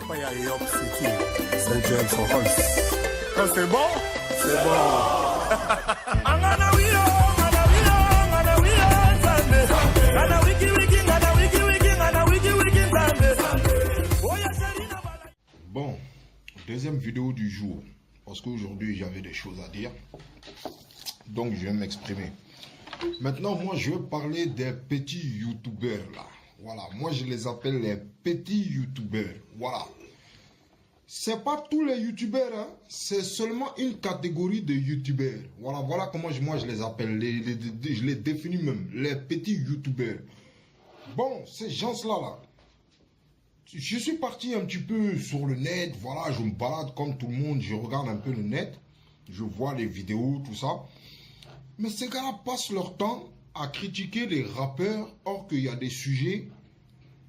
pas y a York City. C'est James Holmes. Quand c'est bon, c'est bon. Bon, deuxième vidéo du jour, parce qu'aujourd'hui j'avais des choses à dire, donc je vais m'exprimer. Maintenant, moi je veux parler des petits youtubeurs là. Voilà, moi je les appelle les petits youtubeurs. Voilà. C'est pas tous les youtubeurs, hein. C'est seulement une catégorie de youtubeurs. Voilà, voilà comment moi je les appelle. Je les définis même, les petits youtubeurs. Bon, ces gens-là, là, je suis parti un petit peu sur le net. Voilà, je me balade comme tout le monde. Je regarde un peu le net. Je vois les vidéos, tout ça. Mais ces gars-là passent leur temps à critiquer les rappeurs, or qu'il y a des sujets,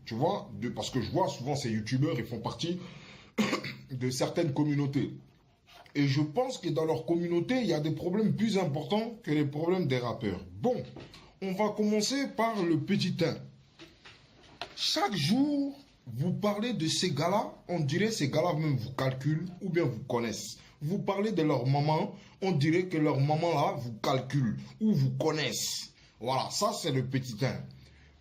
tu vois, parce que je vois souvent ces youtubeurs, ils font partie de certaines communautés. Et je pense que dans leur communauté, il y a des problèmes plus importants que les problèmes des rappeurs. Bon, on va commencer par le petit 1. Chaque jour, vous parlez de ces gars-là, on dirait ces gars-là même vous calculent ou bien vous connaissent. Vous parlez de leur maman, on dirait que leur maman là vous calcule ou vous connaissent. Voilà, ça c'est le petit 1.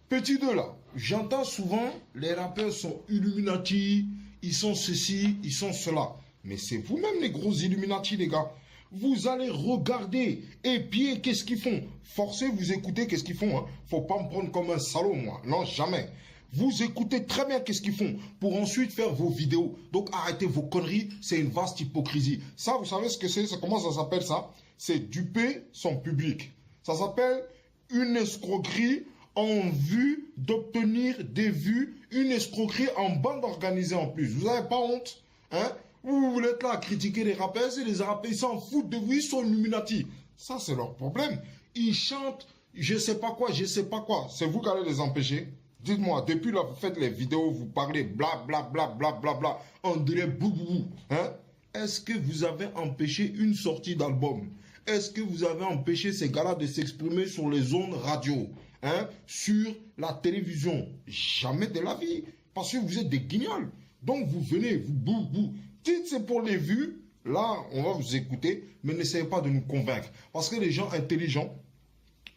Petit 2 là, j'entends souvent les rappeurs sont Illuminati, ils sont ceci, ils sont cela. Mais c'est vous-même les gros Illuminati les gars. Vous allez regarder, épier qu'est-ce qu'ils font. Forcez vous écoutez qu'est-ce qu'ils font. Hein. Faut pas me prendre comme un salaud moi, non jamais. Vous écoutez très bien qu'est-ce qu'ils font pour ensuite faire vos vidéos. Donc arrêtez vos conneries, c'est une vaste hypocrisie. Ça, vous savez ce que c'est? Comment ça s'appelle ça? C'est duper son public. Ça s'appelle une escroquerie en vue d'obtenir des vues, une escroquerie en bande organisée en plus. Vous n'avez pas honte, hein? Vous êtes là à critiquer les rappeurs et les rappeurs ils s'en foutent de vous, ils sont Illuminati. Ça c'est leur problème. Ils chantent, je sais pas quoi, je sais pas quoi. C'est vous qui allez les empêcher? Dites-moi, depuis là, vous faites les vidéos, vous parlez bla bla bla bla bla bla, on dirait boubou, hein? Est-ce que vous avez empêché une sortie d'album? Est-ce que vous avez empêché ces gars-là de s'exprimer sur les ondes radio, hein? Sur la télévision? Jamais de la vie, parce que vous êtes des guignols. Donc vous venez, vous boubou. Dites c'est pour les vues, là on va vous écouter, mais n'essayez pas de nous convaincre. Parce que les gens intelligents,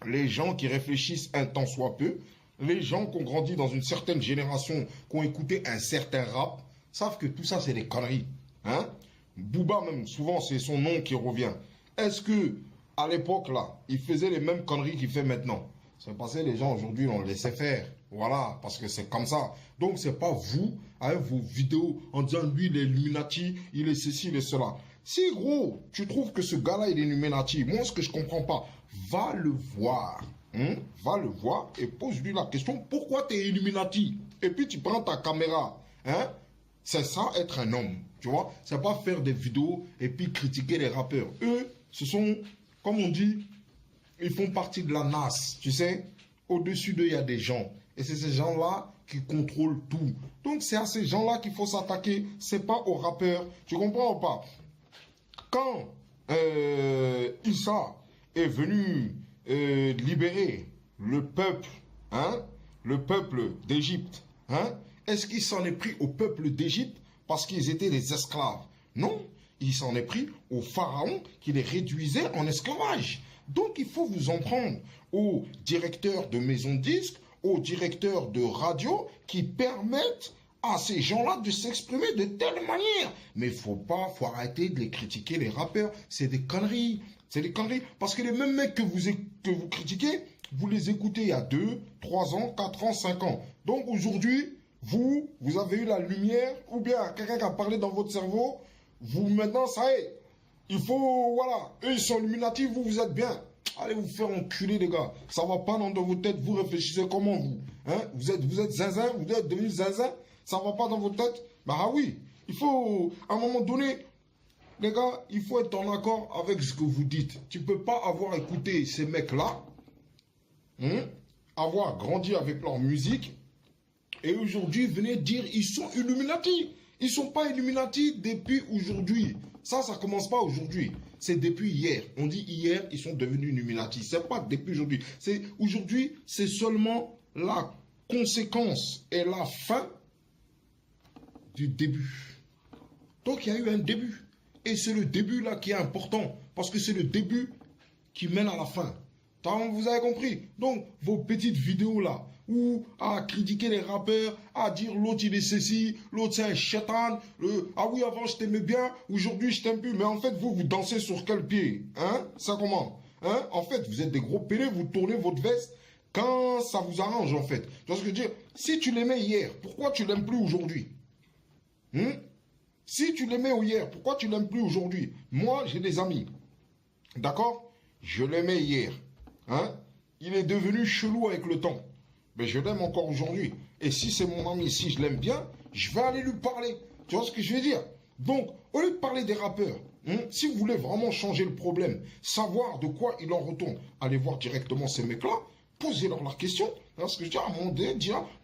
les gens qui réfléchissent un temps soit peu, les gens qui ont grandi dans une certaine génération, qui ont écouté un certain rap, savent que tout ça, c'est des conneries. Hein? Booba, même, souvent, c'est son nom qui revient. Est-ce que, à l'époque, là, il faisait les mêmes conneries qu'il fait maintenant? C'est parce que les gens, aujourd'hui, on laissait faire. Voilà, parce que c'est comme ça. Donc, c'est pas vous, avec vos vidéos, en disant, lui, il est Illuminati, il est ceci, il est cela. Si, gros, tu trouves que ce gars-là, il est Illuminati, moi, ce que je comprends pas, va le voir. Va le voir et pose-lui la question, pourquoi tu es Illuminati? Et puis tu prends ta caméra. Hein? C'est ça être un homme. Tu vois? C'est pas faire des vidéos et puis critiquer les rappeurs. Eux, ce sont, comme on dit, ils font partie de la NAS. Tu sais? Au-dessus d'eux, il y a des gens. Et c'est ces gens-là qui contrôlent tout. Donc c'est à ces gens-là qu'il faut s'attaquer. C'est pas aux rappeurs. Tu comprends ou pas? Quand Issa est venu libérer le peuple, hein, le peuple d'Égypte, hein, est-ce qu'il s'en est pris au peuple d'Égypte parce qu'ils étaient des esclaves? Non, il s'en est pris au pharaon qui les réduisait en esclavage. Donc il faut vous en prendre aux directeurs de maisons de disques, aux directeurs de radio qui permettent à ces gens-là de s'exprimer de telle manière. Mais faut arrêter de les critiquer, les rappeurs, c'est des conneries. C'est des conneries. Parce que les mêmes mecs que vous critiquez, vous les écoutez il y a 2, 3 ans, 4 ans, 5 ans. Donc aujourd'hui, vous avez eu la lumière, ou bien quelqu'un qui a parlé dans votre cerveau, vous maintenant, ça y est. Il faut, voilà, eux ils sont illuminatifs, vous êtes bien. Allez vous faire enculer les gars. Ça va pas dans vos têtes, vous réfléchissez comment vous, hein? Vous êtes zinzin, vous êtes devenu zinzin, ça va pas dans vos têtes. Bah ah oui, il faut, à un moment donné, les gars, il faut être en accord avec ce que vous dites. Tu ne peux pas avoir écouté ces mecs-là, avoir grandi avec leur musique, et aujourd'hui venir dire ils sont Illuminati. Ils ne sont pas Illuminati depuis aujourd'hui. Ça commence pas aujourd'hui. C'est depuis hier. On dit hier, ils sont devenus Illuminati. Ce n'est pas depuis aujourd'hui. Aujourd'hui, c'est seulement la conséquence et la fin du début. Donc, il y a eu un début. Et c'est le début là qui est important. Parce que c'est le début qui mène à la fin. Vous avez compris? Donc, vos petites vidéos là, ou à critiquer les rappeurs, à dire l'autre il est ceci, l'autre c'est un chétan, ah oui avant je t'aimais bien, aujourd'hui je t'aime plus, mais en fait vous dansez sur quel pied? Hein? Ça comment? Hein? En fait vous êtes des gros pélés, vous tournez votre veste quand ça vous arrange en fait. Tu vois ce que je veux dire? Si tu l'aimais hier, pourquoi tu l'aimes plus aujourd'hui? Si tu l'aimais hier, pourquoi tu l'aimes plus aujourd'hui? Moi j'ai des amis, d'accord? Je l'aimais hier, hein? Il est devenu chelou avec le temps. Mais je l'aime encore aujourd'hui. Et si c'est mon ami, si je l'aime bien, je vais aller lui parler. Tu vois ce que je veux dire? Donc, au lieu de parler des rappeurs, si vous voulez vraiment changer le problème, savoir de quoi il en retourne, allez voir directement ces mecs-là, posez-leur la question. Parce que je dis à un moment donné,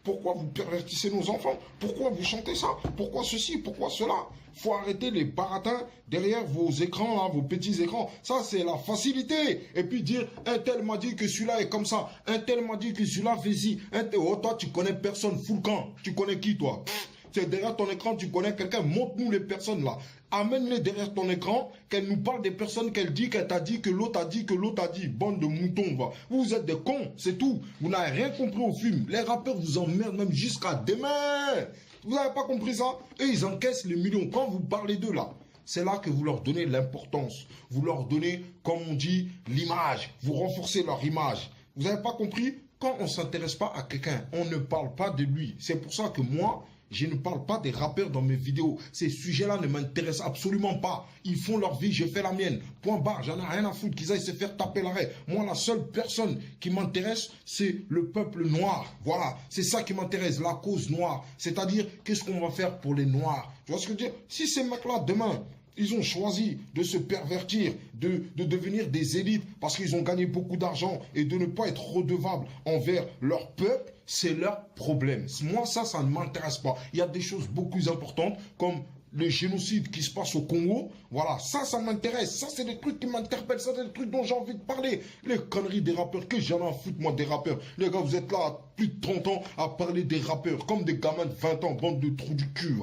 pourquoi vous pervertissez nos enfants? Pourquoi vous chantez ça? Pourquoi ceci? Pourquoi cela? Faut arrêter les baratins derrière vos écrans, là, vos petits écrans. Ça, c'est la facilité. Et puis dire, un tel m'a dit que celui-là est comme ça. Un tel m'a dit que celui-là fait ci. Oh, toi, tu connais personne. Fous le camp. Tu connais qui, toi? C'est derrière ton écran, tu connais quelqu'un. Montre-nous les personnes, là. Amène-les derrière ton écran, qu'elle nous parle des personnes qu'elle dit, qu'elle t'a dit, que l'autre a dit, que l'autre a dit. Bande de moutons, va. Vous êtes des cons, c'est tout. Vous n'avez rien compris au film. Les rappeurs vous emmerdent même jusqu'à demain. Vous n'avez pas compris ça? Eux, ils encaissent les millions. Quand vous parlez d'eux, là, c'est là que vous leur donnez l'importance. Vous leur donnez, comme on dit, l'image. Vous renforcez leur image. Vous n'avez pas compris? Quand on ne s'intéresse pas à quelqu'un, on ne parle pas de lui. C'est pour ça que moi, je ne parle pas des rappeurs dans mes vidéos. Ces sujets-là ne m'intéressent absolument pas. Ils font leur vie, je fais la mienne. Point barre, j'en ai rien à foutre qu'ils aillent se faire taper l'arrêt. Moi, la seule personne qui m'intéresse, c'est le peuple noir. Voilà, c'est ça qui m'intéresse, la cause noire. C'est-à-dire, qu'est-ce qu'on va faire pour les noirs? Tu vois ce que je veux dire? Si ces mecs-là, demain, ils ont choisi de se pervertir, de devenir des élites parce qu'ils ont gagné beaucoup d'argent et de ne pas être redevables envers leur peuple, c'est leur problème. Moi, ça ne m'intéresse pas. Il y a des choses beaucoup plus importantes comme le génocide qui se passe au Congo. Voilà, ça m'intéresse. Ça, c'est des trucs qui m'interpellent. Ça, c'est des trucs dont j'ai envie de parler. Les conneries des rappeurs, que j'en ai à foutre, moi, des rappeurs. Les gars, vous êtes là, plus de 30 ans, à parler des rappeurs, comme des gamins de 20 ans, bande de trous du cul.